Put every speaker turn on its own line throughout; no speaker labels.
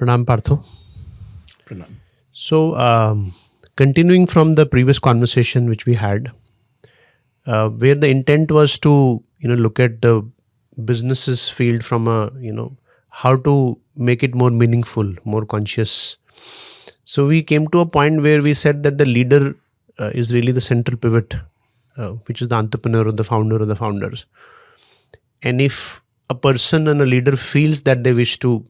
Pranam Partho.
Pranam.
So, continuing from the previous conversation which we had, where the intent was to look at the businesses field from a how to make it more meaningful, more conscious. So we came to a point where we said that the leader is really the central pivot, which is the entrepreneur or the founder or the founders. And if a person and a leader feels that they wish to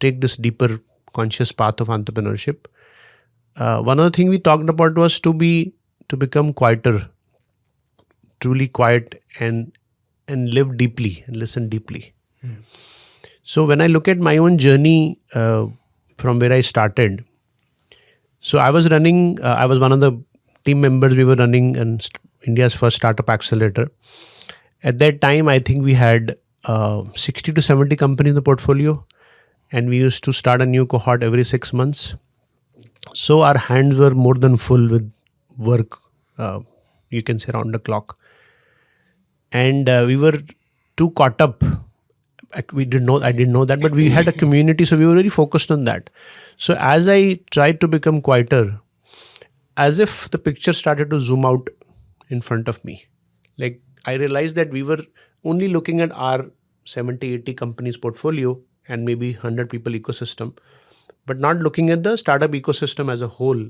take this deeper conscious path of entrepreneurship, one of the things we talked about was to become quieter, truly quiet, and live deeply and listen deeply. So when I look at my own journey from where I started, so I was running, I was one of the team members. We were running India's first startup accelerator. At that time, I think we had 60 to 70 companies in the portfolio, and we used to start a new cohort every 6 months. So our hands were more than full with work, you can say around the clock. And we were too caught up. I didn't know that, but we had a community, so we were very focused on that. So as I tried to become quieter, as if the picture started to zoom out in front of me. Like I realized that we were only looking at our 70, 80 companies portfolio and maybe 100 people ecosystem, but not looking at the startup ecosystem as a whole.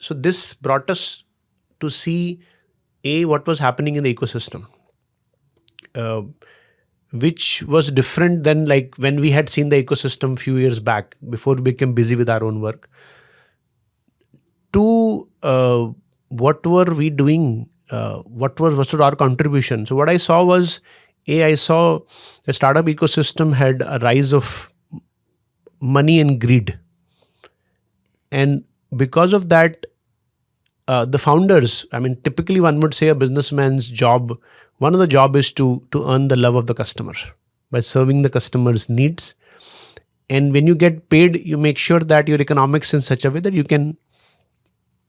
So this brought us to see what was happening in the ecosystem, which was different than like when we had seen the ecosystem few years back before we became busy with our own work. To what were we doing? What was our contribution? So what I saw was, I saw the startup ecosystem had a rise of money and greed, and because of that, the founders. I mean, typically one would say a businessman's job. One of the job is to earn the love of the customer by serving the customer's needs. And when you get paid, you make sure that your economics in such a way that you can,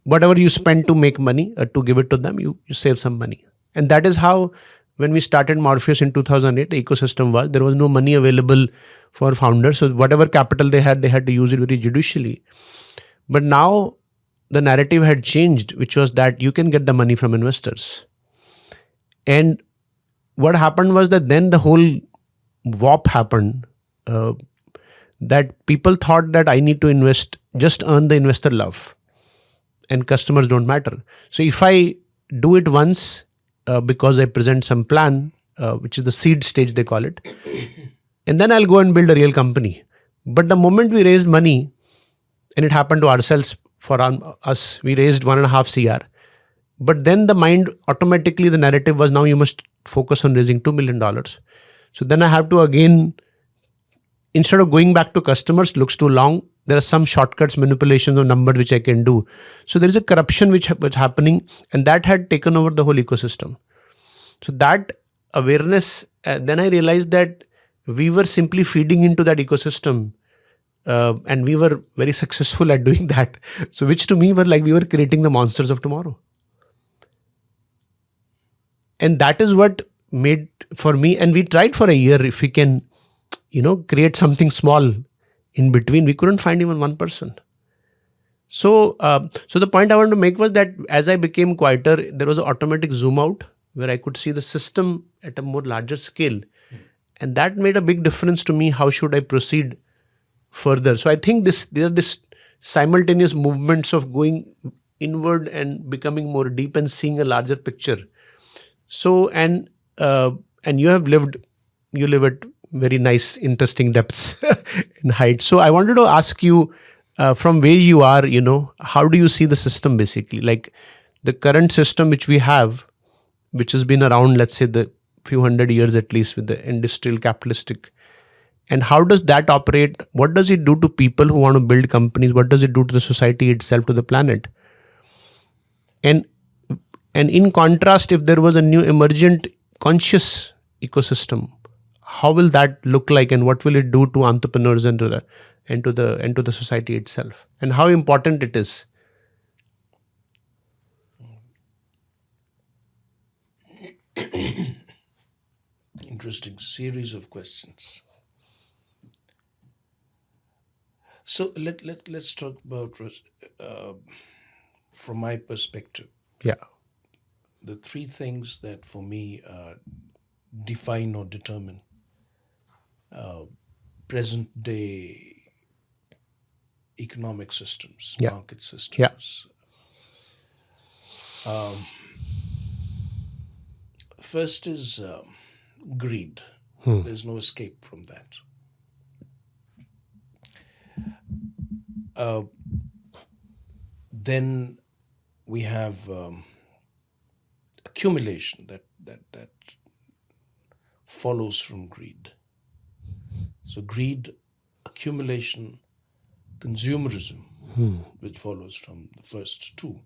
whatever you spend to make money, to give it to them, you save some money. And that is how, when we started Morpheus in 2008, the ecosystem was, there was no money available for founders. So whatever capital they had to use it very judicially. But now the narrative had changed, which was that you can get the money from investors. And what happened was that then the whole warp happened, that people thought that I need to invest, just earn the investor love, and customers don't matter. So if I do it once, because I present some plan, which is the seed stage they call it, and then I'll go and build a real company. But the moment we raised money, and it happened to ourselves, for us, we raised 1.5 CR. But then the mind, automatically the narrative was, now you must focus on raising $2 million. So then I have to again, instead of going back to customers, looks too long, there are some shortcuts, manipulations of numbers which I can do. So there is a corruption which was happening, and that had taken over the whole ecosystem. So that awareness, then I realized that we were simply feeding into that ecosystem. And we were very successful at doing that. So which to me were like we were creating the monsters of tomorrow. And that is what made for me, and we tried for a year if we can, create something small in between. We couldn't find even one person. So the point I want to make was that as I became quieter, there was an automatic zoom out where I could see the system at a more larger scale. And that made a big difference to me. How should I proceed further? So I think there are this simultaneous movements of going inward and becoming more deep and seeing a larger picture. So and you live at very nice, interesting depths and height. So I wanted to ask you, from where you are, how do you see the system basically? Like the current system which we have, which has been around, let's say the few hundred years at least, with the industrial capitalistic. And how does that operate? What does it do to people who want to build companies? What does it do to the society itself, to the planet? And in contrast, if there was a new emergent conscious ecosystem, how will that look like, and what will it do to entrepreneurs and to the society itself, and how important it is?
Interesting series of questions. So let's talk about from my perspective
Yeah.
the three things that for me define or determine present day economic systems,
Yeah.
market
Yeah.
systems. First is greed. There's no escape from that. Then we have accumulation that follows from greed. So greed, accumulation, consumerism, which follows from the first two.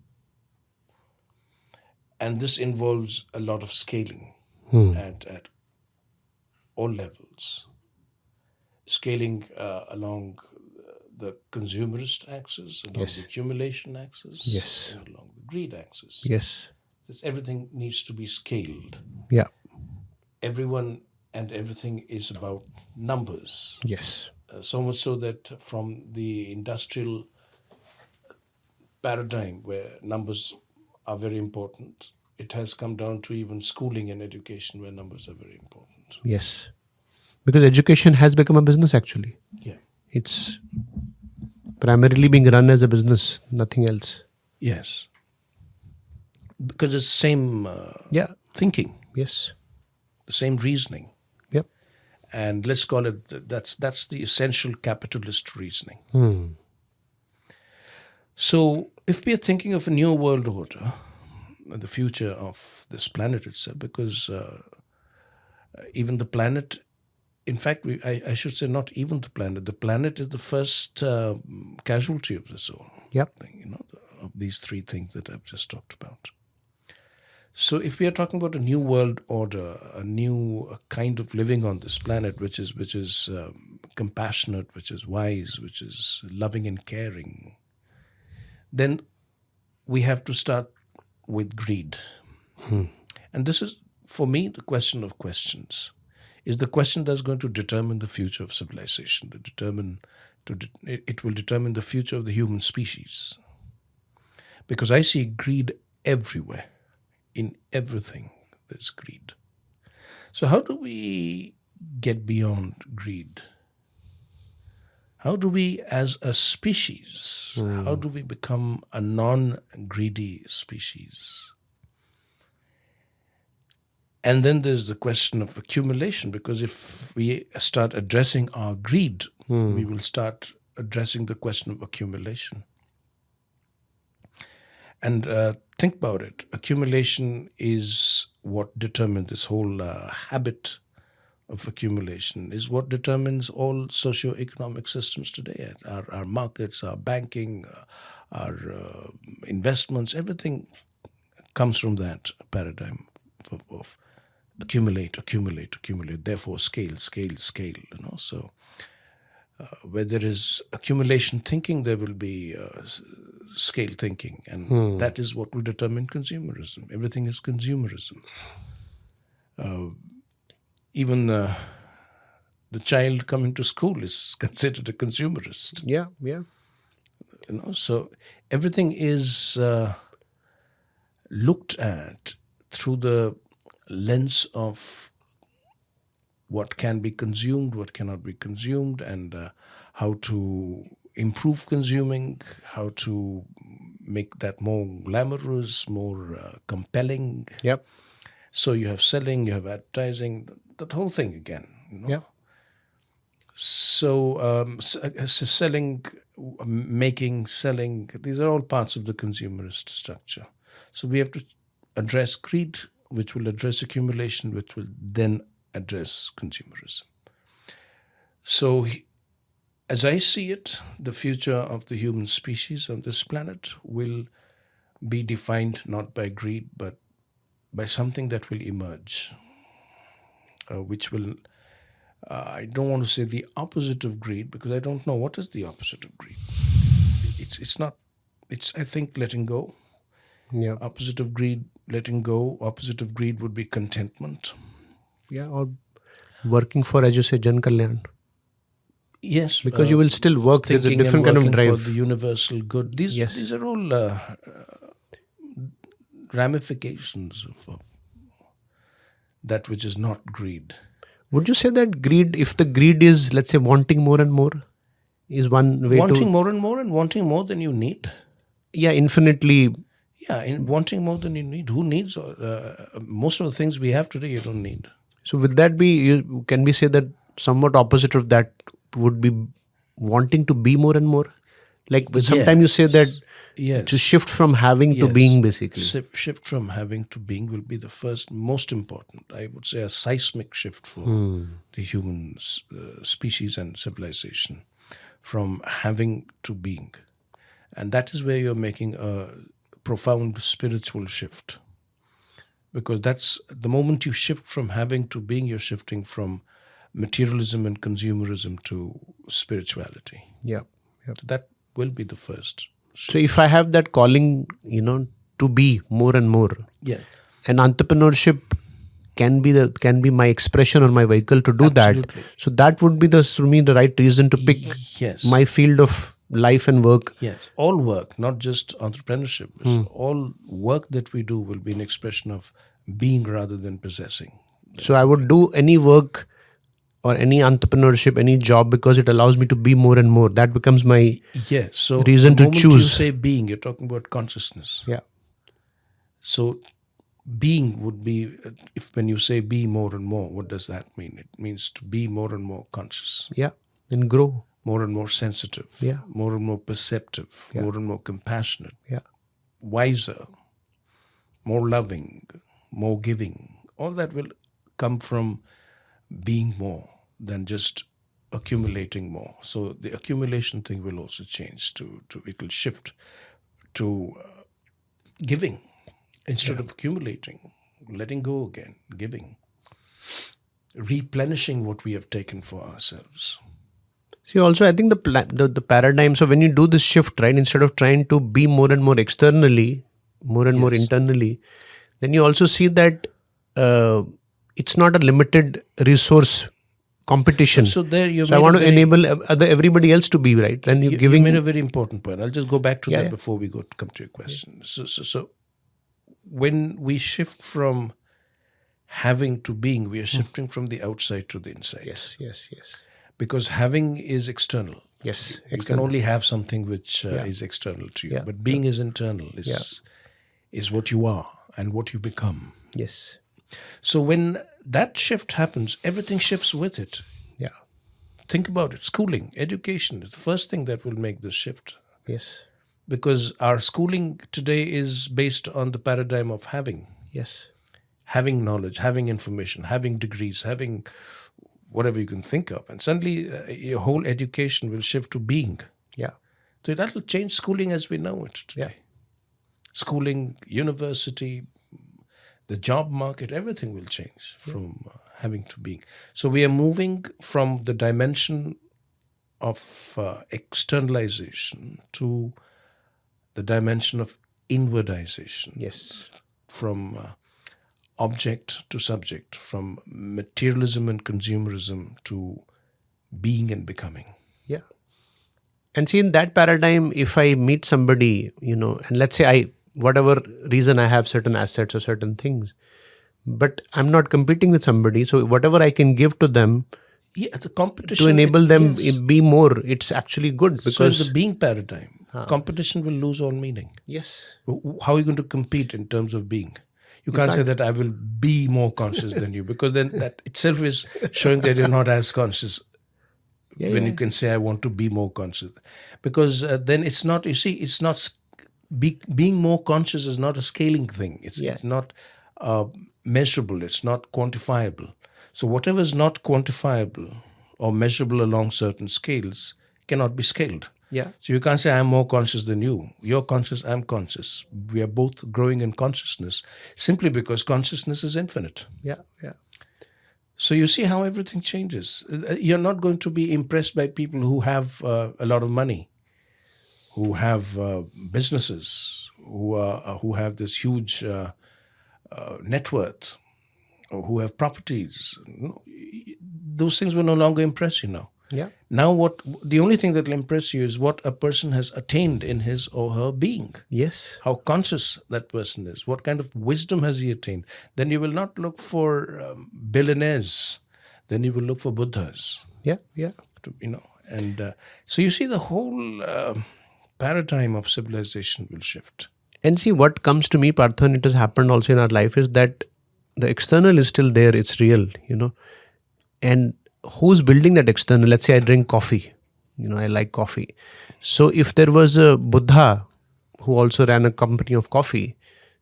And this involves a lot of scaling at all levels. Scaling along the consumerist axis, along the
Yes.
accumulation axis,
Yes.
and along the greed axis.
Yes.
This everything needs to be scaled.
Yeah.
Everyone and everything is about numbers.
Yes.
So much so that from the industrial paradigm where numbers are very important, it has come down to even schooling and education where numbers are very important.
Yes. Because education has become a business actually.
Yeah.
It's primarily being run as a business, nothing else.
Yes. Because it's the same
Yeah.
thinking,
Yes.
the same reasoning.
Yep.
And let's call it that's the essential capitalist reasoning. So if we are thinking of a new world order, the future of this planet itself, because even the planet, in fact, I should say not even the planet is the first casualty of this whole
Yep.
thing, of these three things that I've just talked about. So if we are talking about a new world order, a new kind of living on this planet, which is compassionate, which is wise, which is loving and caring, then we have to start with greed. And this is, for me, the question of questions. Is the question that's going to determine the future of civilization, it will determine the future of the human species. Because I see greed everywhere, in everything, there's greed. So, how do we get beyond greed? How do we, as a species, how do we become a non greedy species? And then there's the question of accumulation, because if we start addressing our greed, we will start addressing the question of accumulation. And think about it. Accumulation is what determines this whole habit of accumulation, is what determines all socio-economic systems today. Our markets, our banking, our investments, everything comes from that paradigm of accumulate, accumulate, accumulate. Therefore, scale, scale, scale. So where there is accumulation thinking, there will be scale thinking, and that is what will determine consumerism. Everything is consumerism. Even the child coming to school is considered a consumerist.
Yeah. Yeah.
So everything is looked at through the lens of what can be consumed, what cannot be consumed, and how to improve consuming, how to make that more glamorous, more compelling.
Yep.
So you have selling, you have advertising, that whole thing again.
Yep.
So selling, making, selling, these are all parts of the consumerist structure. So we have to address greed, which will address accumulation, which will then address consumerism. So as I see it, the future of the human species on this planet will be defined not by greed, but by something that will emerge, which will, I don't want to say the opposite of greed, because I don't know what is the opposite of greed. It's not, it's, I think, letting go.
Yeah.
Opposite of greed, letting go. Opposite of greed would be contentment.
Yeah. Or working for, as you say, Jan Kalyan.
Yes,
because you will still work. There's a
thinking and
different kind of
working for
drive.
the universal good.
Yes.
These are all ramifications of that which is not greed.
Would you say that greed, if the greed is, let's say, wanting more and more, is one way
Wanting
to,
more and more, and wanting more than you need.
yeah, infinitely.
Yeah, in wanting more than you need. Who needs most of the things we have today? You don't need.
So would that be, can we say that somewhat opposite of that would be wanting to be more and more? Like sometimes you say that
Yes.
to shift from having to
Yes.
being, basically.
Shift from having to being will be the first, most important. I would say a seismic shift for the human species and civilization, from having to being, and that is where you're making a profound spiritual shift. Because that's the moment you shift from having to being, you're shifting from materialism and consumerism to spirituality.
Yeah.
So that will be the first.
So if I have that calling, to be more and more,
Yeah.
and entrepreneurship can be my expression or my vehicle to do
Absolutely.
that. So that would be for me the right reason to pick
Yes.
my field of life and work.
Yes, all work, not just entrepreneurship. It's all work that we do will be an expression of being rather than possessing.
So I would do any work or any entrepreneurship, any job, because it allows me to be more and more. That becomes my
Yes, so
reason
the
to
moment
choose.
you say being, you're talking about consciousness.
Yeah.
So being would be, if when you say be more and more, what does that mean? It means to be more and more conscious,
Yeah. And grow.
more and more sensitive,
Yeah.
more and more perceptive, more and more compassionate,
Yeah.
wiser, more loving, more giving. All that will come from being more than just accumulating more. So the accumulation thing will also change to it will shift to giving instead of accumulating, letting go again, giving, replenishing what we have taken for ourselves.
See, also, I think the paradigm. So when you do this shift, right, instead of trying to be more and more externally, more and more internally, then you also see that it's not a limited resource competition.
So there you
So I want to enable everybody else to be, right. Then
you
giving.
made a very important point. I'll just go back to that
yeah.
before we come to your question. So when we shift from having to being, we are shifting from the outside to the inside.
Yes.
Because having is external.
Yes.
You can only have something which is external to you.
Yeah.
But being is internal, is what you are and what you become.
Yes.
So when that shift happens, everything shifts with it.
Yeah.
Think about it. Schooling, education is the first thing that will make this shift.
Yes.
Because our schooling today is based on the paradigm of having.
Yes.
Having knowledge, having information, having degrees, having whatever you can think of. And suddenly your whole education will shift to being.
Yeah.
So that will change schooling as we know it today.
Yeah.
Schooling, university, the job market, everything will change from having to being. So we are moving from the dimension of externalization to the dimension of inwardization.
Yes.
From object to subject, from materialism and consumerism to being and becoming.
Yeah. And see, in that paradigm, if I meet somebody, and let's say whatever reason I have certain assets or certain things, but I'm not competing with somebody. So whatever I can give to them,
the competition
to enable them be more, it's actually good. Because
so in the being paradigm, competition will lose all meaning.
Yes.
How are you going to compete in terms of being? You can't say that I will be more conscious than you, because then that itself is showing that you're not as conscious. You can say I want to be more conscious, because then it's not. You see, it's not being more conscious is not a scaling thing. It's not measurable. It's not quantifiable. So whatever is not quantifiable or measurable along certain scales cannot be scaled.
Yeah.
So you can't say I'm more conscious than you. You're conscious, I'm conscious. We are both growing in consciousness simply because consciousness is infinite.
Yeah.
So you see how everything changes. You're not going to be impressed by people who have a lot of money, who have businesses, who have this huge net worth, or who have properties. Those things will no longer impress you now.
Yeah.
Now, the only thing that will impress you is what a person has attained in his or her being.
Yes.
How conscious that person is. What kind of wisdom has he attained? Then you will not look for billionaires. Then you will look for Buddhas.
Yeah. Yeah.
And so you see the whole paradigm of civilization will shift.
And see, what comes to me, Partha, and it has happened also in our life, is that the external is still there. It's real, And who's building that external? Let's say I drink coffee. I like coffee. So if there was a Buddha who also ran a company of coffee,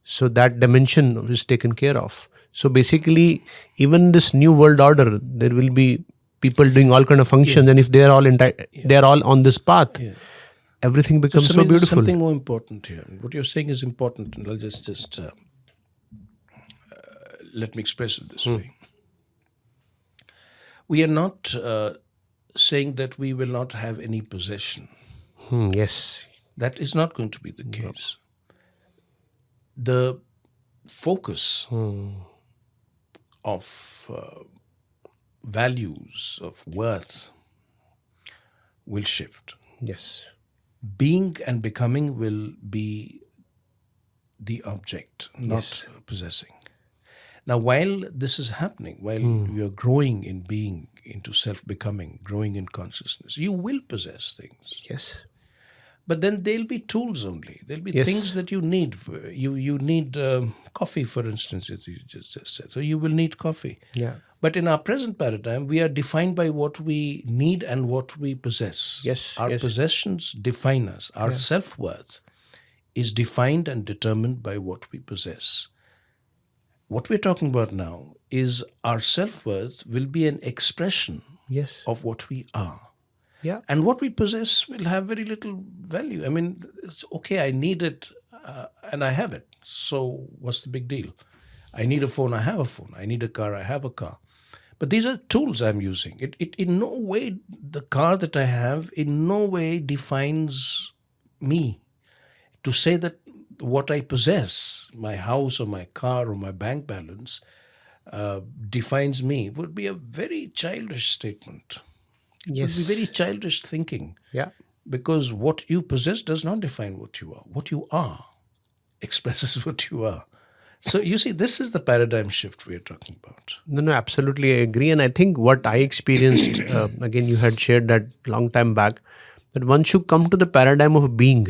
so that dimension is taken care of. So basically, even this new world order, there will be people doing all kind of functions, and if they are all they are all on this path, everything becomes so
There's
beautiful.
something more important here. What you're saying is important, and I'll just let me express it this way. We are not saying that we will not have any possession.
Yes.
That is not going to be the case. The focus of values, of worth, will shift.
Yes.
Being and becoming will be the object, not possessing. Now, while this is happening, while we are growing in being, into self-becoming, growing in consciousness, you will possess things.
Yes.
But then there'll be tools only. There'll be things that you need. You need coffee, for instance, as you just said. So you will need coffee.
Yeah.
But in our present paradigm, we are defined by what we need and what we possess.
Yes.
Our possessions define us. Our self-worth is defined and determined by what we possess. What we're talking about now is our self-worth will be an expression of what we are.
Yeah.
And what we possess will have very little value. I mean, it's okay, I need it and I have it. So what's the big deal? I need a phone, I have a phone. I need a car, I have a car. But these are tools I'm using. It in no way, the car that I have, in no way defines me. To say that what I possess, my house or my car or my bank balance, defines me would be a very childish statement. It would be very childish thinking.
Yeah.
Because what you possess does not define what you are. What you are expresses what you are. So you see, this is the paradigm shift we are talking about.
No, absolutely, I agree. And I think what I experienced, again, you had shared that long time back, that once you come to the paradigm of being,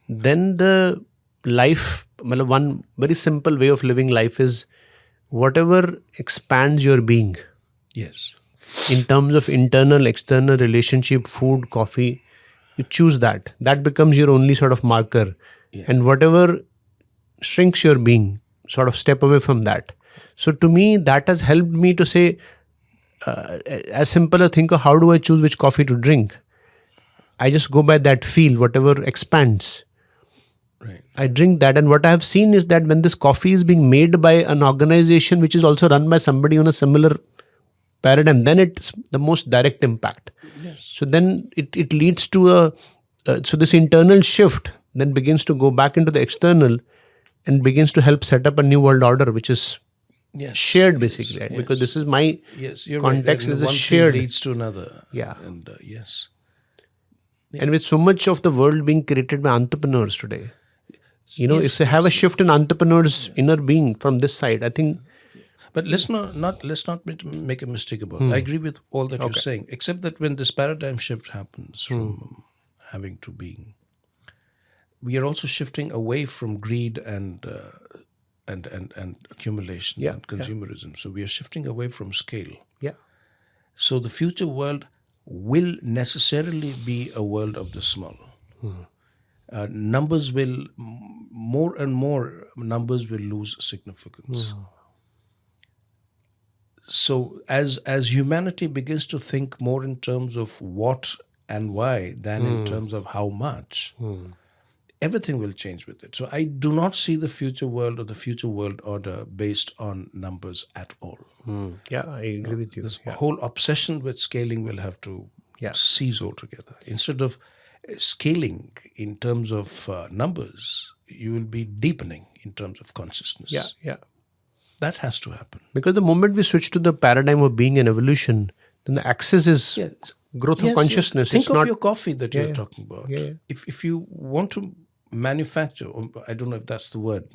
then the life, one very simple way of living life is whatever expands your being.
Yes.
In terms of internal, external relationship, food, coffee, you choose that. That becomes your only sort of marker.
Yeah.
And whatever shrinks your being, sort of step away from that. So to me, that has helped me to say, as simple a thing of how do I choose which coffee to drink? I just go by that feel, whatever expands.
Right.
I drink that, and what I have seen is that when this coffee is being made by an organization which is also run by somebody on a similar paradigm, then it's the most direct impact.
Yes.
So then it leads to so this internal shift then begins to go back into the external and begins to help set up a new world order, which is shared basically, right? Because this is my context,
right.
is a
one
shared.
thing leads to another.
Yeah.
And yes.
And with so much of the world being created by entrepreneurs today, if they have a shift in entrepreneurs' inner being from this side, I think.
But let's not make a mistake about it. I agree with all that you're saying, except that when this paradigm shift happens from having to being, we are also shifting away from greed and accumulation and consumerism. So we are shifting away from scale.
Yeah.
So the future world will necessarily be a world of the small. Numbers will, more and more numbers will lose significance. So as humanity begins to think more in terms of what and why than in terms of how much, everything will change with it. So I do not see the future world or the future world order based on numbers at all.
Yeah, I agree with you.
This whole obsession with scaling will have to cease altogether. Instead of scaling in terms of numbers, you will be deepening in terms of consciousness.
Yeah.
That has to happen.
Because the moment we switch to the paradigm of being and evolution, then the axis is
Yes.
growth of
Yes, yes.
consciousness.
Think
It's
of
not.
your coffee that
Yeah,
you're
yeah.
talking about.
Yeah, yeah.
If you want to manufacture, or I don't know if that's the word,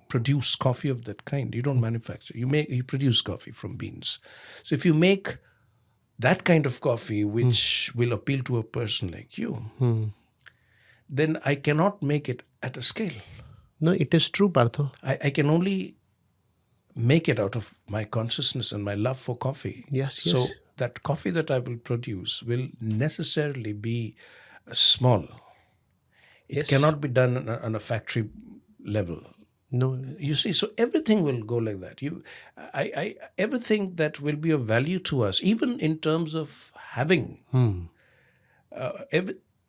produce coffee of that kind, you don't manufacture. You produce coffee from beans. So if you make that kind of coffee which will appeal to a person like you, then I cannot make it at a scale.
No, it is true, Partho.
I can only make it out of my consciousness and my love for coffee.
Yes,
So
yes.
that coffee that I will produce will necessarily be small. It
Yes.
cannot be done on a factory level.
No.
You see, so everything will go like that. Everything that will be of value to us, even in terms of having,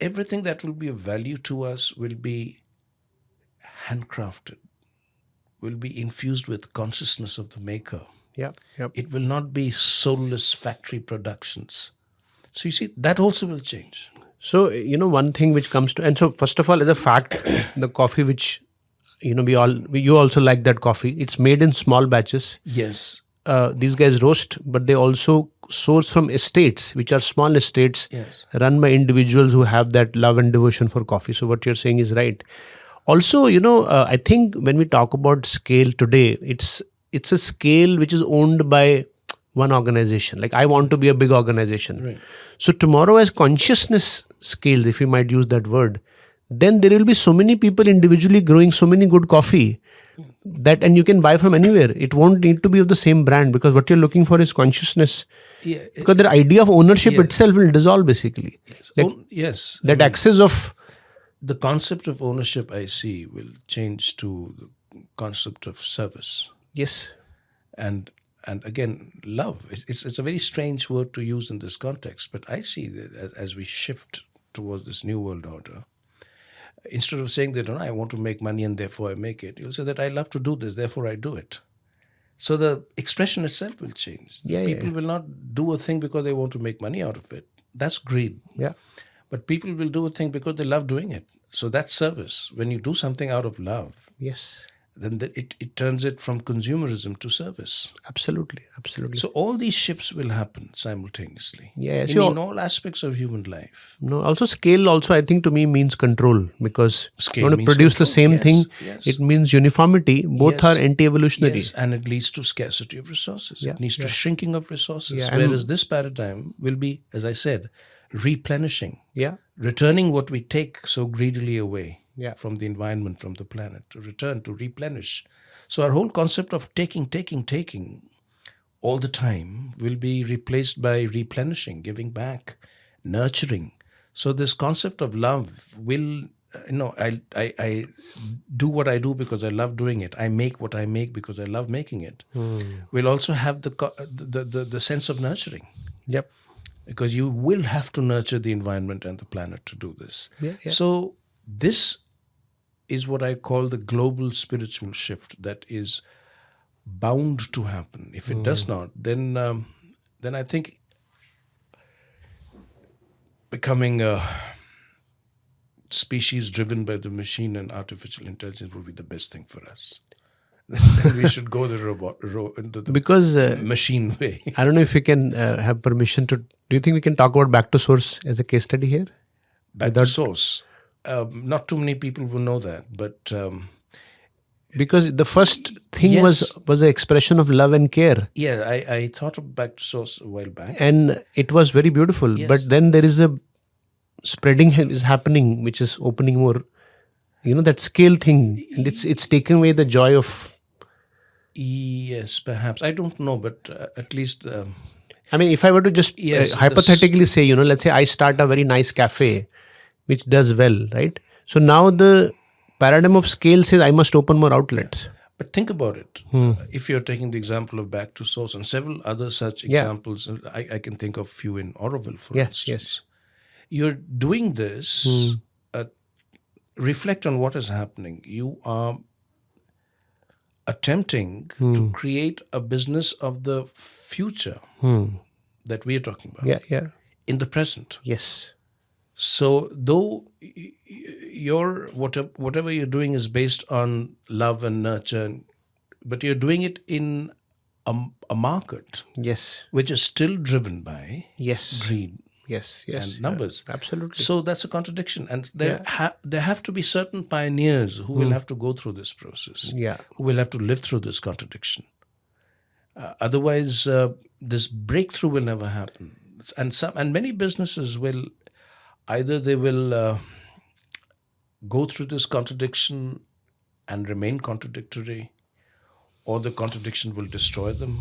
everything that will be of value to us will be handcrafted, will be infused with consciousness of the maker.
Yeah. Yep.
It will not be soulless factory productions. So you see, that also will change.
So, one thing which comes to, and so first of all, as a fact, the coffee which, you also like that coffee. It's made in small batches.
Yes.
These guys roast, but they also source from estates, which are small estates
Yes.
run by individuals who have that love and devotion for coffee. So what you're saying is right. Also, I think when we talk about scale today, it's a scale which is owned by one organization. Like I want to be a big organization.
Right.
So tomorrow, as consciousness scales, if you might use that word, then there will be so many people individually growing so many good coffee that, and you can buy from anywhere. It won't need to be of the same brand, because what you're looking for is consciousness.
Yeah.
Because the idea of ownership itself will dissolve basically.
Yes.
Like
Yes.
that access of,
The concept of ownership, I see, will change to the concept of service.
yes,
And again, love. It's a very strange word to use in this context, but I see that as we shift towards this new world order, instead of saying that, "Oh, I want to make money and therefore I make it," you'll say that I love to do this, therefore I do it. So the expression itself will change.
Yeah,
People
yeah.
will not do a thing because they want to make money out of it. That's greed.
yeah,
But people will do a thing because they love doing it. So that's service. When you do something out of love,
yes,
then it turns it from consumerism to service.
absolutely, absolutely.
So all these shifts will happen simultaneously
Yeah,
in,
so-
in all aspects of human life.
No, also scale also I think to me means control, because
Scale
you want to
means
produce the
control,
same
yes,
thing.
yes.
It means uniformity. Both
Yes,
are anti-evolutionary.
Yes, and it leads to scarcity of resources.
Yeah,
It leads to shrinking of resources.
Yeah, and-
Whereas this paradigm will be, as I said, replenishing,
Yeah,
returning what we take so greedily away
Yeah.
from the environment, from the planet, to return, to replenish. So our whole concept of taking all the time will be replaced by replenishing, giving back, nurturing. So this concept of love will, I do what I do because I love doing it. I make what I make because I love making it. Will also have the sense of nurturing,
yep,
because you will have to nurture the environment and the planet to do this.
Yeah, yeah.
So this is what I call the global spiritual shift that is bound to happen. If it does not, then I think becoming a species driven by the machine and artificial intelligence would be the best thing for us. Then we should go the
because
machine way.
I don't know if we can have permission to. Do you think we can talk about back to source as a case study here?
Back to source. Not too many people will know that, but
Because the first thing
Yes.
was an expression of love and care,
yeah, I thought of back to source a while back.
and it was very beautiful.
Yes.
But then there is a spreading is happening, which is opening more. That scale thing, and it's taken away the joy of.
Yes, perhaps. I don't know, but at least
I mean, if I were to just
Yes,
hypothetically say, let's say I start a very nice cafe, which does well, right? So now the paradigm of scale says I must open more outlets.
but think about it. If you're taking the example of back to source and several other such
Yeah.
examples, and I can think of few in Oroville, for
Yes,
instance. You're doing this, reflect on what is happening. You are attempting to create a business of the future that we are talking about
Yeah.
in the present.
Yes.
So, though your whatever you're doing is based on love and nurture, but you're doing it in a market
Yes.
which is still driven by
Yes.
greed
Yes. Yes.
and numbers.
Absolutely.
So that's a contradiction. And
Yeah.
there have to be certain pioneers who will have to go through this process,
Yeah.
who will have to live through this contradiction. Otherwise, this breakthrough will never happen. And many businesses will either they will go through this contradiction and remain contradictory, or the contradiction will destroy them.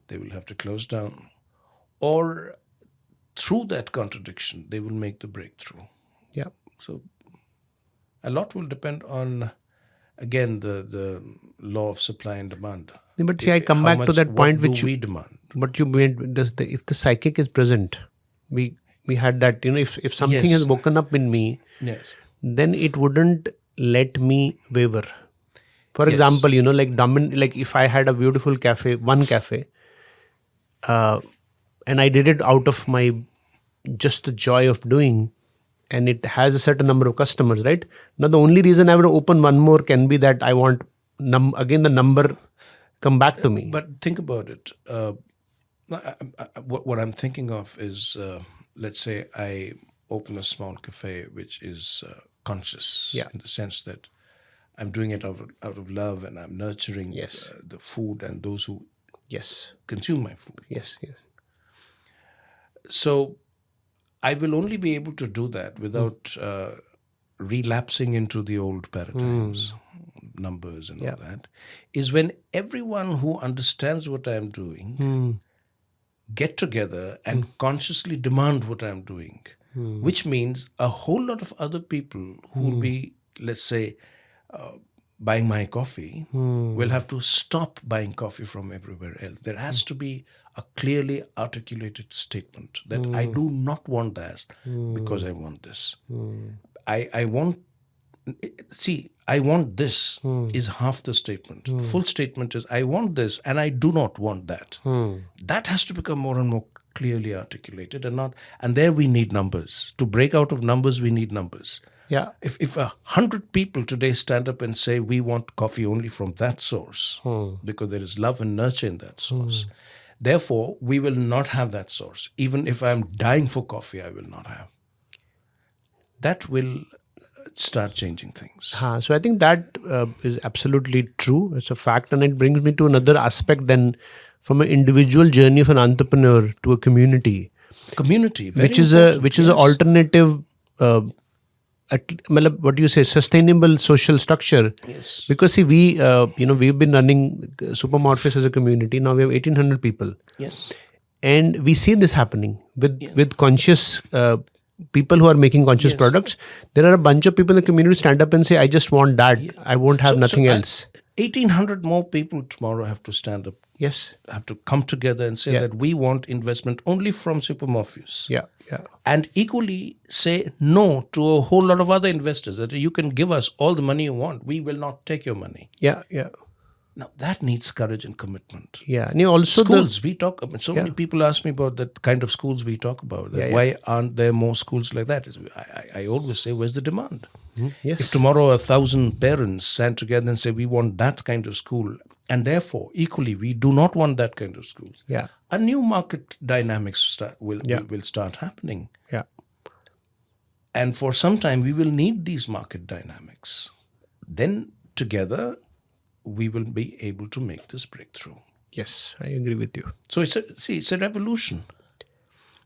They will have to close down, or through that contradiction, they will make the breakthrough.
Yeah.
So a lot will depend on, again, the law of supply and demand.
But see, I come
How
back to
much-
that point
what
which
do we demand?
what you made. If the psychic is present, we had that. If something
Yes.
has woken up in me,
Yes.
then it wouldn't let me waver. For
Yes.
example, like if I had a beautiful cafe, one cafe, and I did it out of my just the joy of doing, and it has a certain number of customers, right? Now the only reason I would open one more can be that I want again the number come back to me.
But think about it. What I'm thinking of is, let's say I open a small cafe which is conscious,
Yeah.
in the sense that I'm doing it out of love, and I'm nurturing
Yes.
the food and those who
Yes,
consume my food.
yes, yes.
So I will only be able to do that without relapsing into the old paradigms, numbers and all that, is when everyone who understands what I'm doing get together and consciously demand what I'm doing, which means a whole lot of other people who will be, let's say, buying my coffee will have to stop buying coffee from everywhere else. There has to be a clearly articulated statement that I do not want that because I want this. I want, see, I want this is half the statement. The full statement is I want this and I do not want that. That has to become more and more clearly articulated, and there we need numbers. To break out of numbers, we need numbers.
Yeah.
If 100 people today stand up and say we want coffee only from that source, because there is love and nurture in that source, therefore we will not have that source. Even if I'm dying for coffee, I will not have. That will start changing things.
So I think that is absolutely true. It's a fact, and it brings me to another aspect. Then, from an individual journey of an entrepreneur to a community,
Community, very
which is
important.
an alternative. What do you say? Sustainable social structure.
Yes.
Because see, we've been running Supermorphous as a community. Now we have 1,800 people.
Yes.
And we see this happening with conscious people who are making conscious products. There are a bunch of people in the community who stand up and say, I just want that. I won't have nothing else.
1,800 more people tomorrow have to stand up,
Yes.
have to come together and say that we want investment only from Supermorphous.
Yeah. Yeah.
And equally say no to a whole lot of other investors, that you can give us all the money you want. We will not take your money.
Yeah. Yeah.
Now, that needs courage and commitment.
Yeah. And also
Schools, we talk about, so many people ask me about that kind of schools we talk about. That why aren't there more schools like that? I always say, where's the demand?
Yes.
If tomorrow 1,000 parents stand together and say, we want that kind of school, and therefore, equally, we do not want that kind of schools,
Yeah.
a new market dynamics will start happening.
Yeah.
And for some time, we will need these market dynamics. Then together, we will be able to make this breakthrough.
Yes. I agree with you.
So it's a revolution.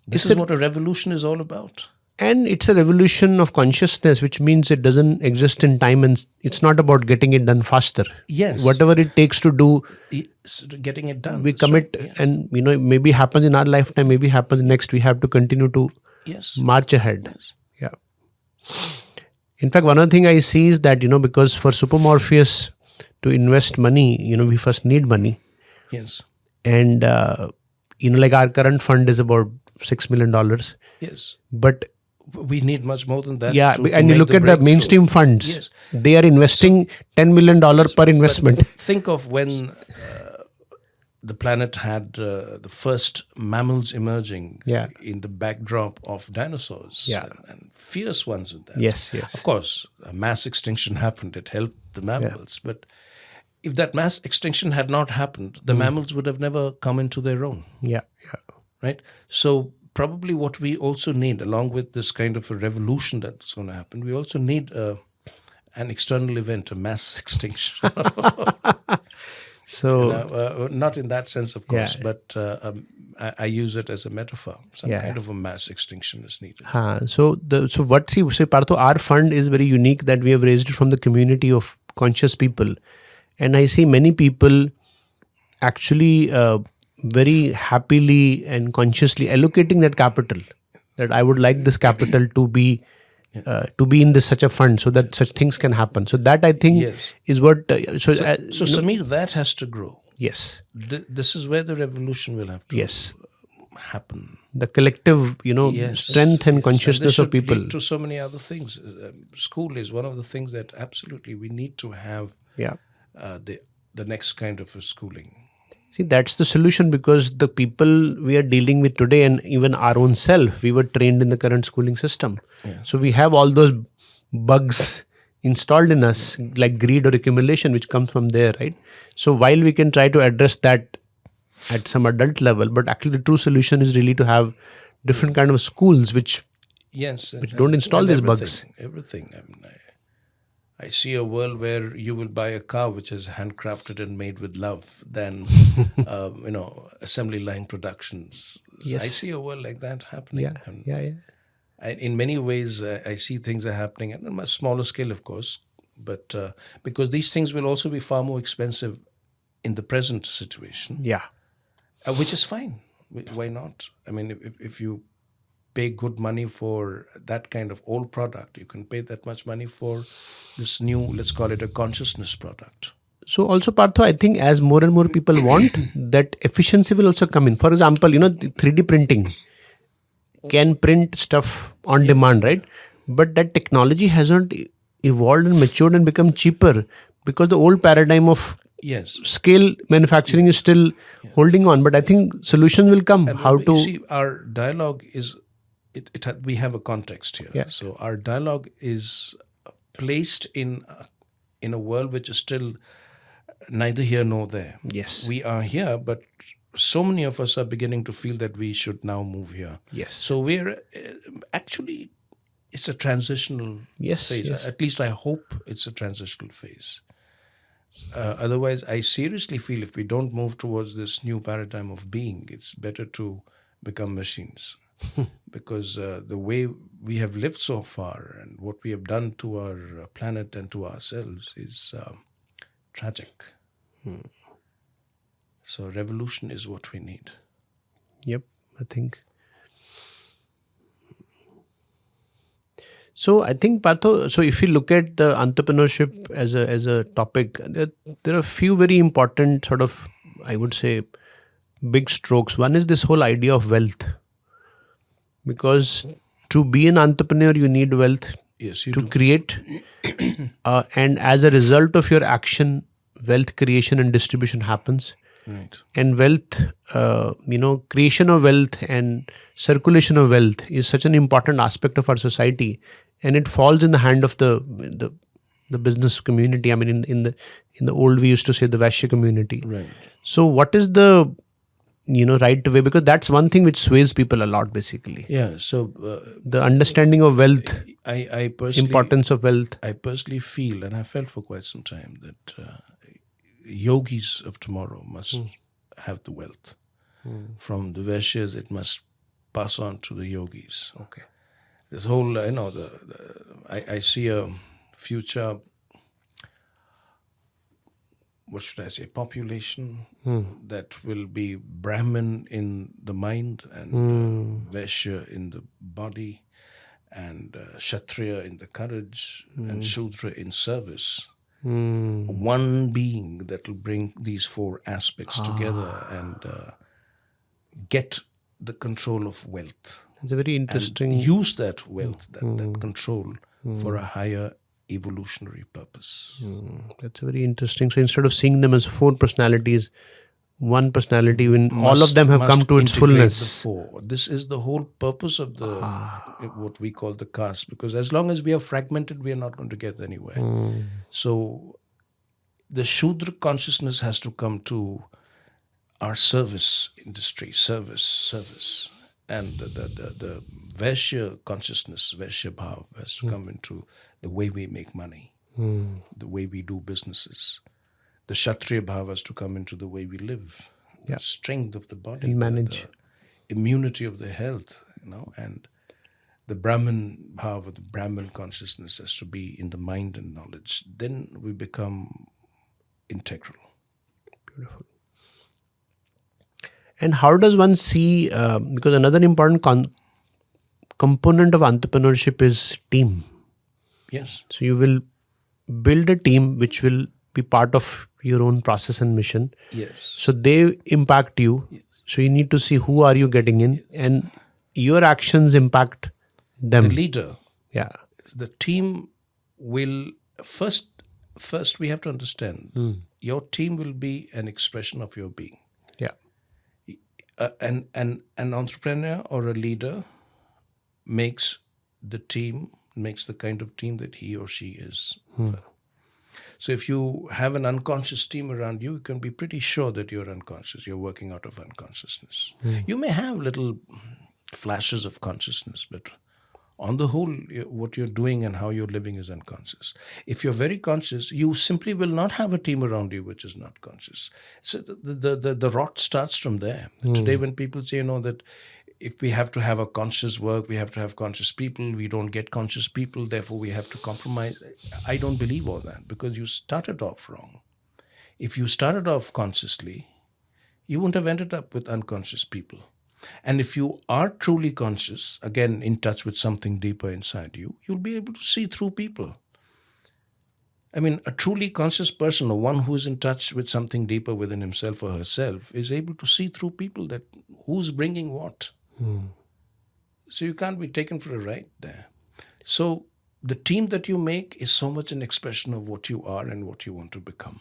This is what a revolution is all about.
And it's a revolution of consciousness, which means it doesn't exist in time, and it's not about getting it done faster.
Yes.
Whatever it takes to do,
It's getting it done.
we
That's
commit,
right.
and maybe happens in our lifetime, maybe happens next. We have to continue to
Yes.
march ahead. Yeah. In fact, one other thing I see is that, because for Supermorpheus to invest money, we first need money.
Yes.
And, like our current fund is about $6 million.
Yes.
But
We need much more than that.
yeah,
to
and you
make
look
the
at the
breakthrough.
mainstream funds,
Yes.
they are investing $10 million per investment.
Think of when the planet had the first mammals emerging in the backdrop of dinosaurs, and fierce ones at that.
Yes, yes.
Of course, a mass extinction happened. It helped the mammals. But if that mass extinction had not happened, the mammals would have never come into their own,
Yeah.
right? So probably what we also need, along with this kind of a revolution that's going to happen, we also need an external event, a mass extinction.
So
Not in that sense, of course,
Yeah.
but I use it as a metaphor. Some
Yeah.
kind of a mass extinction is needed.
Partho, our fund is very unique that we have raised it from the community of conscious people, and I see many people actually very happily and consciously allocating that capital. That I would like this capital to be in this such a fund so that such things can happen. So that I think
Yes.
is what.
So Samir, that has to grow.
Yes.
This is where the revolution will have to
Yes.
happen.
The collective,
Yes,
strength and
yes.
consciousness
this
of people.
should lead to so many other things. School is one of the things that absolutely we need to have.
Yeah.
The next kind of a schooling.
See, that's the solution, because the people we are dealing with today, and even our own self, we were trained in the current schooling system.
Yeah.
So we have all those bugs installed in us, like greed or accumulation, which comes from there, right? So while we can try to address that at some adult level, but actually the true solution is really to have different kind of schools which
Yes,
don't install these bugs.
Everything. I mean, I see a world where you will buy a car which is handcrafted and made with love than, assembly line productions.
Yes.
I see a world like that happening.
Yeah,
And
yeah.
in many ways, I see things are happening at a much smaller scale, of course, but because these things will also be far more expensive in the present situation,
Yeah.
which is fine. Why not? I mean, if you pay good money for that kind of old product, you can pay that much money for this new, let's call it a consciousness product.
So also, Partho, I think as more and more people want, that efficiency will also come in. For example, 3D printing can print stuff on demand, right? But that technology hasn't evolved and matured and become cheaper, because the old paradigm of
Yes.
scale manufacturing is still holding on. But I think solution will come. How
You
to
see, our dialogue is, we have a context here.
Yeah.
So our dialogue is placed in a world which is still neither here nor there.
Yes.
We are here, but so many of us are beginning to feel that we should now move here.
Yes.
So we're actually, it's a transitional
Yes,
phase.
yes.
At least I hope it's a transitional phase. Otherwise, I seriously feel if we don't move towards this new paradigm of being, it's better to become machines. Because the way we have lived so far and what we have done to our planet and to ourselves is tragic. So revolution is what we need.
Yep, I think. So I think, Partho, so if you look at the entrepreneurship as a topic, there are a few very important sort of, I would say, big strokes. One is this whole idea of wealth. Because to be an entrepreneur, you need wealth
Yes, you
to
do.
create. And as a result of your action, wealth creation and distribution happens.
Right.
And wealth, creation of wealth and circulation of wealth is such an important aspect of our society, and it falls in the hand of the business community. I mean, in the old, we used to say the Vaishya community.
Right.
So, what is the right way? Because that's one thing which sways people a lot, basically.
Yeah. So
The understanding of wealth,
I personally,
importance of wealth.
I personally feel, and I felt for quite some time, that yogis of tomorrow must have the wealth. From the Vaishyas, it must pass on to the yogis.
Okay.
This whole, I see a future, what should I say, population that will be Brahmin in the mind and Vaishya in the body and Kshatriya in the courage and Shudra in service. One being that will bring these four aspects together and get the control of wealth.
It's a very interesting.
And use that wealth, that control for a higher evolutionary purpose.
That's very interesting. So instead of seeing them as four personalities, one personality, when all of them have come to its
integrate
fullness.
the four. This is the whole purpose of the what we call the caste, because as long as we are fragmented, we are not going to get anywhere. So the Shudra consciousness has to come to our service industry, service. And the Vaishya consciousness, Vaishya bhav, has to come into the way we make money, the way we do businesses. The Kshatriya bhav has to come into the way we live, the strength of the body,
And manage.
the immunity of the health, and the Brahman bhav, the Brahman consciousness has to be in the mind and knowledge. Then we become integral.
Beautiful. And how does one see, because another important component of entrepreneurship is team.
Yes.
So you will build a team which will be part of your own process and mission.
Yes.
So they impact you. So you need to see who are you getting in, and your actions impact them.
The leader,
Yeah.
the team will first we have to understand your team will be an expression of your being.
Yeah.
An entrepreneur or a leader makes the kind of team that he or she is. So if you have an unconscious team around you, you can be pretty sure that you're unconscious. You're working out of unconsciousness. You may have little flashes of consciousness, but on the whole, what you're doing and how you're living is unconscious. If you're very conscious, you simply will not have a team around you which is not conscious. So the rot starts from there. Today, when people say, that if we have to have a conscious work, we have to have conscious people, we don't get conscious people, therefore we have to compromise. I don't believe all that, because you started off wrong. If you started off consciously, you wouldn't have ended up with unconscious people. And if you are truly conscious, again in touch with something deeper inside you, you'll be able to see through people. I mean, a truly conscious person, or one who is in touch with something deeper within himself or herself, is able to see through people, that who's bringing what. So you can't be taken for a ride there. So the team that you make is so much an expression of what you are and what you want to become.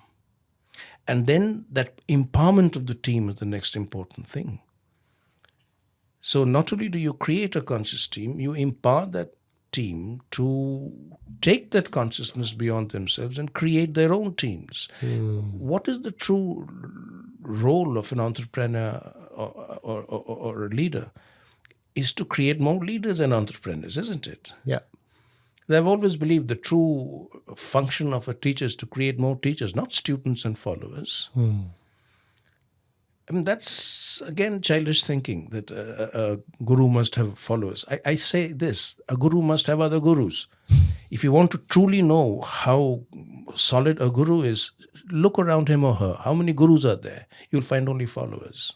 And then that empowerment of the team is the next important thing. So not only do you create a conscious team, you empower that team to take that consciousness beyond themselves and create their own teams. What is the true role of an entrepreneur or a leader? Is to create more leaders and entrepreneurs, isn't it?
Yeah.
I've always believed the true function of a teacher is to create more teachers, not students and followers. I mean, that's, again, childish thinking, that a guru must have followers. I say this, a guru must have other gurus. If you want to truly know how solid a guru is, look around him or her. How many gurus are there? You'll find only followers.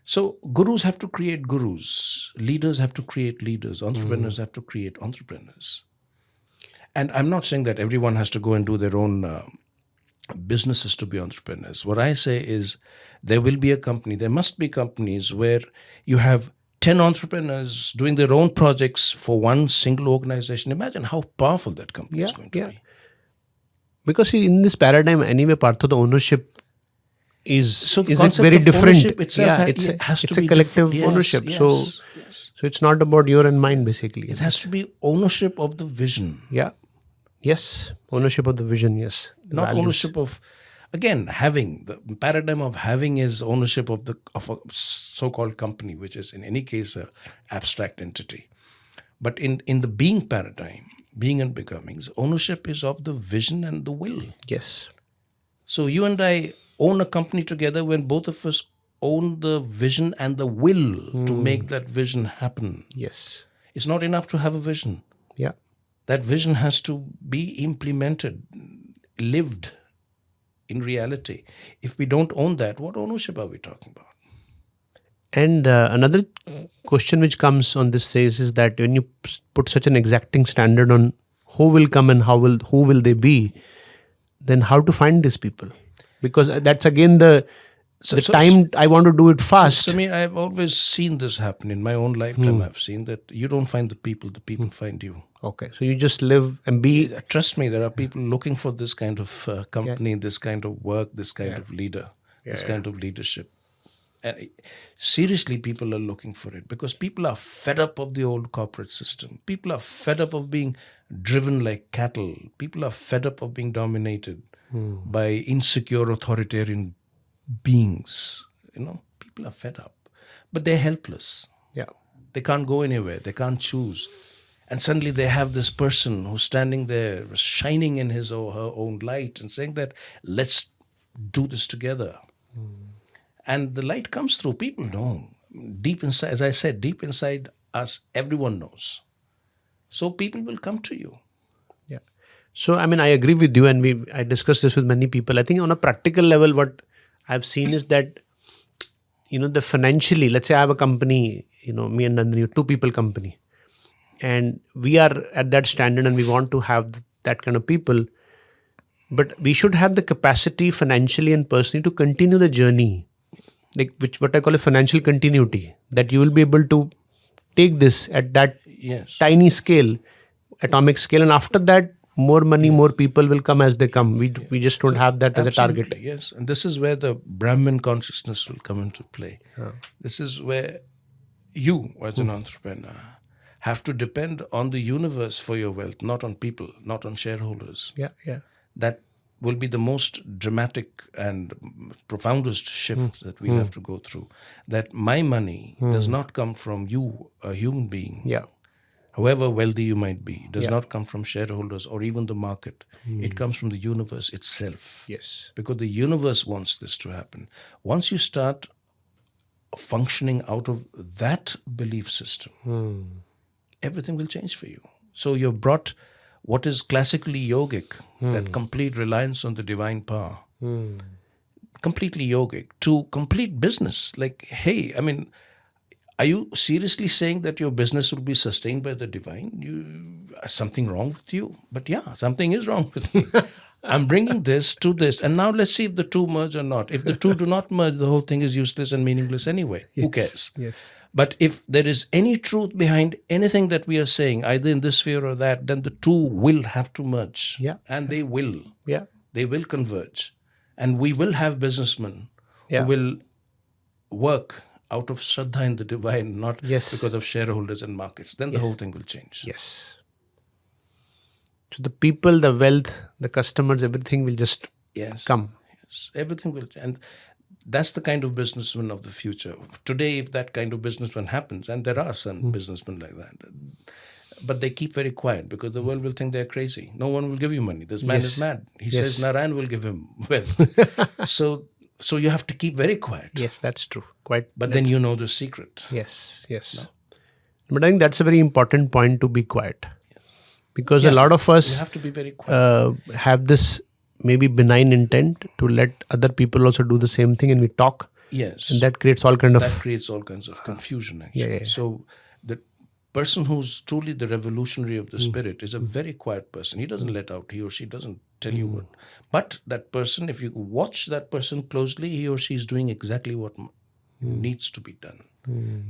So gurus have to create gurus. Leaders have to create leaders. Entrepreneurs have to create entrepreneurs. And I'm not saying that everyone has to go and do their own businesses to be entrepreneurs. What I say is there will be a company, there must be companies where you have 10 entrepreneurs doing their own projects for one single organization. Imagine how powerful that company is going to be.
Because see, in this paradigm, anyway, Partha, the ownership is
the
it
concept
very
of
different.
ownership itself has
it's
to
a
be
collective
different.
ownership.
Yes,
So it's not about your and mine, basically.
It has to be ownership of the vision.
Yeah. Yes. Ownership of the vision. Yes. The
Not
values.
ownership of, again, having. The paradigm of having is ownership of a so-called company, which is in any case an abstract entity. But in the being paradigm, being and becomings, ownership is of the vision and the will.
Yes.
So you and I own a company together when both of us own the vision and the will to make that vision happen.
Yes.
It's not enough to have a vision.
Yeah.
That vision has to be implemented, lived in reality. If we don't own that, what ownership are we talking about?
And another question which comes on this says is that when you put such an exacting standard on who will come and who will they be, then how to find these people? Because that's again the time I want to do it fast.
So, I mean, I've always seen this happen in my own lifetime. I've seen that you don't find the people find you.
Okay, so you just live and be.
Trust me, there are people looking for this kind of company, this kind of work, this kind of leader, this kind of leadership. And seriously, people are looking for it because people are fed up of the old corporate system. People are fed up of being driven like cattle. People are fed up of being dominated by insecure authoritarian beings. People are fed up, but they're helpless.
Yeah.
They can't go anywhere. They can't choose. And suddenly they have this person who's standing there, shining in his or her own light and saying that, let's do this together. And the light comes through. People know. Deep inside, as I said, deep inside us, everyone knows. So people will come to you.
Yeah. So, I mean, I agree with you, and I discussed this with many people. I think on a practical level, what I've seen is that, the financially, let's say I have a company, me and Nandini, two people company, and we are at that standard and we want to have that kind of people. But we should have the capacity financially and personally to continue the journey, like what I call a financial continuity, that you will be able to take this at that
Yes.
tiny scale, atomic scale, and after that, more money, more people will come as they come. We just don't have that as a target.
Absolutely, yes. And this is where the Brahmin consciousness will come into play. This is where you, as an entrepreneur, have to depend on the universe for your wealth, not on people, not on shareholders.
Yeah, yeah.
That will be the most dramatic and profoundest shift that we'll have to go through. That my money does not come from you, a human being.
Yeah.
However wealthy you might be, does not come from shareholders or even the market. It comes from the universe itself.
Yes.
Because the universe wants this to happen. Once you start functioning out of that belief system, everything will change for you. So you've brought what is classically yogic, that complete reliance on the divine power, completely yogic, to complete business. Like, hey, I mean, are you seriously saying that your business will be sustained by the divine? Something wrong with you? But yeah, something is wrong with me. I'm bringing this to this. And now let's see if the two merge or not. If the two do not merge, the whole thing is useless and meaningless anyway. Who cares?
Yes.
But if there is any truth behind anything that we are saying, either in this sphere or that, then the two will have to merge.
Yeah.
And they will.
Yeah.
They will converge. And we will have businessmen
Yeah.
who will work out of Shraddha in the divine, not because of shareholders and markets. Then the whole thing will change.
Yes. So the people, the wealth, the customers, everything will just come.
Yes. Everything will. And that's the kind of businessman of the future. Today, if that kind of businessman happens, and there are some businessmen like that, but they keep very quiet because the world will think they're crazy. No one will give you money. This man is mad. He says Narayan will give him wealth. So you have to keep very quiet.
Yes, that's true.
But then you know the secret.
Yes, yes. No? But I think that's a very important point, to be quiet. Because a lot of us
you have to be very quiet.
Have this maybe benign intent to let other people also do the same thing, and we talk.
Yes.
And that creates all kinds
of confusion, actually.
Yeah.
So the person who's truly the revolutionary of the spirit is a very quiet person. He doesn't let out, he or she doesn't tell you what. But that person, if you watch that person closely, he or she is doing exactly what needs to be done.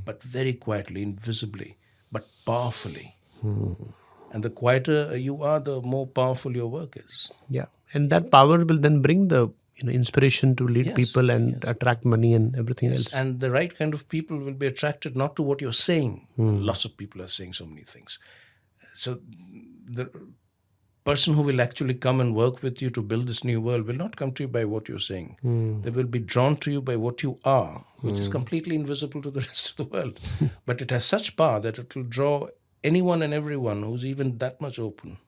But very quietly, invisibly, but powerfully. And the quieter you are, the more powerful your work is.
Yeah. And that power will then bring the inspiration to lead people and attract money and everything else.
And the right kind of people will be attracted not to what you're saying. Lots of people are saying so many things. So the person who will actually come and work with you to build this new world will not come to you by what you're saying. They will be drawn to you by what you are, which is completely invisible to the rest of the world. But it has such power that it will draw anyone and everyone who's even that much open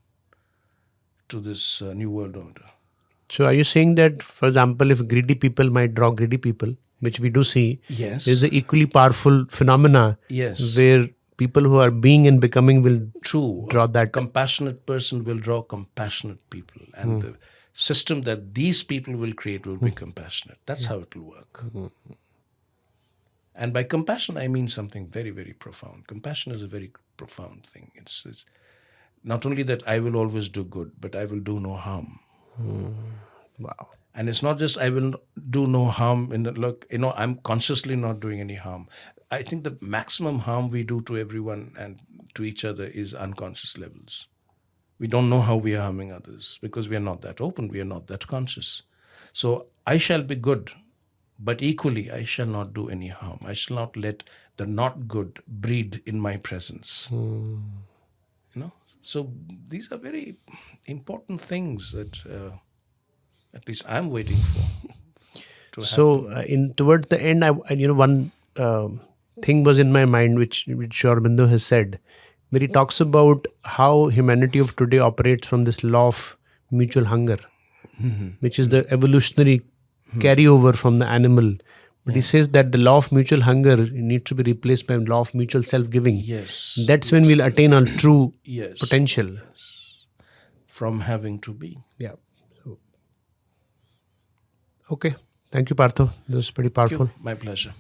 to this new world order.
So are you saying that, for example, if greedy people might draw greedy people, which we do see, there's an equally powerful phenomena where people who are being and becoming will draw that.
Compassionate person will draw compassionate people. And the system that these people will create will be compassionate. That's how it will work. And by compassion, I mean something very, very profound. Compassion is a very profound thing. It's not only that I will always do good, but I will do no harm.
Wow.
And it's not just I will do no harm. I'm consciously not doing any harm. I think the maximum harm we do to everyone and to each other is unconscious levels. We don't know how we are harming others because we are not that open. We are not that conscious. So I shall be good but equally I shall not do any harm. I shall not let the not good breed in my presence. So these are very important things that at least I'm waiting for to
So
happen.
in toward the end, one thing was in my mind, which Sri Aurobindo has said, where he talks about how humanity of today operates from this law of mutual hunger, which is the evolutionary carryover from the animal. But he says that the law of mutual hunger needs to be replaced by law of mutual self-giving.
Yes,
That's when we'll attain our true
yes,
potential.
yes. From having to be.
Yeah. So, okay. Thank you, Partho. This was pretty
Thank
powerful.
you. My pleasure.